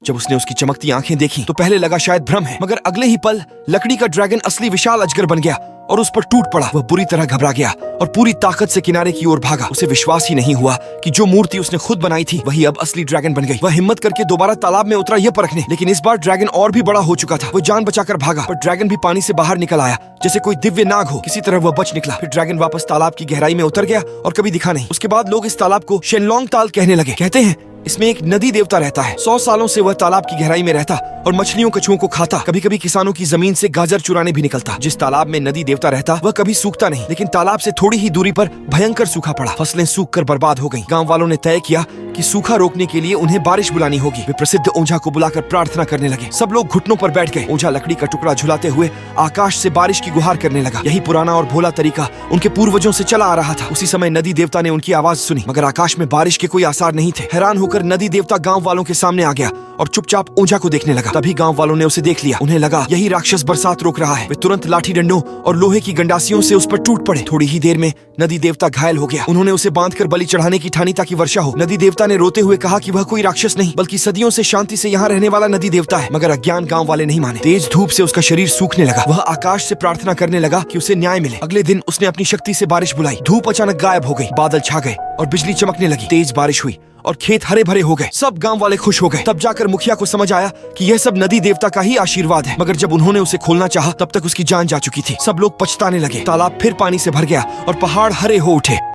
जब उसने उसकी चमकती आंखें देखी तो पहले लगा शायद भ्रम है, मगर अगले ही पल लकड़ी का ड्रैगन असली विशाल अजगर बन गया और उस पर टूट पड़ा। वह बुरी तरह घबरा गया और पूरी ताकत से किनारे की ओर भागा। उसे विश्वास ही नहीं हुआ कि जो मूर्ति उसने खुद बनाई थी वही अब असली ड्रैगन बन गई। वह हिम्मत करके दोबारा तालाब में उतरा यह परखने, लेकिन इस बार ड्रैगन और भी बड़ा हो चुका था। वो जान बचाकर भागा, पर ड्रैगन भी पानी से बाहर निकल आया जैसे कोई दिव्य नाग हो। किसी तरह वह बच निकला। फिर ड्रैगन वापस तालाब की गहराई में उतर गया और कभी दिखा नहीं। उसके बाद लोग इस तालाब को शेनलोंग ताल कहने लगे। कहते हैं इसमें एक नदी देवता रहता है। 100 सालों से वह तालाब की गहराई में रहता और मछलियों कछुओं को खाता। कभी कभी किसानों की जमीन से गाजर चुराने भी निकलता। जिस तालाब में नदी देवता रहता वह कभी सूखता नहीं, लेकिन तालाब से थोड़ी ही दूरी पर भयंकर सूखा पड़ा। फसलें सूख कर बर्बाद हो गईं। गांव वालों ने तय किया कि सूखा रोकने के लिए उन्हें बारिश बुलानी होगी। वे प्रसिद्ध ओंझा को बुलाकर प्रार्थना करने लगे। सब लोग घुटनों पर बैठ गए। ओंझा लकड़ी का टुकड़ा झुलाते हुए आकाश से बारिश की गुहार करने लगा। यही पुराना और भोला तरीका उनके पूर्वजों से चला आ रहा था। उसी समय नदी देवता ने उनकी आवाज सुनी, मगर आकाश में बारिश के कोई आसार नहीं थे। हैरान होकर नदी देवता गांव वालों के सामने आ गया और चुपचाप ओंझा को देखने लगा। तभी गांव वालों ने उसे देख लिया। उन्हें लगा यही राक्षस बरसात रोक रहा है। वे तुरंत लाठी डंडों और लोहे की गंडासियों से उस पर टूट पड़े। थोड़ी ही देर में नदी देवता घायल हो गया। उन्होंने उसे बांधकर बलि चढ़ाने की ठानी ताकि वर्षा हो। नदी देवता ने रोते हुए कहा कि वह कोई राक्षस नहीं बल्कि सदियों से शांति से यहाँ रहने वाला नदी देवता है, मगर अज्ञान गांव वाले नहीं माने। तेज धूप से उसका शरीर सूखने लगा। वह आकाश से प्रार्थना करने लगा कि उसे न्याय मिले। अगले दिन उसने अपनी शक्ति से बारिश बुलाई। धूप अचानक गायब हो गई, बादल छा गए और बिजली चमकने लगी। तेज बारिश हुई और खेत हरे भरे हो गए। सब गांव वाले खुश हो गए। तब जाकर मुखिया को समझ आया कि यह सब नदी देवता का ही आशीर्वाद है, मगर जब उन्होंने उसे खोलना चाहा तब तक उसकी जान जा चुकी थी। सब लोग पछताने लगे। तालाब फिर पानी से भर गया और पहाड़ हरे हो उठे।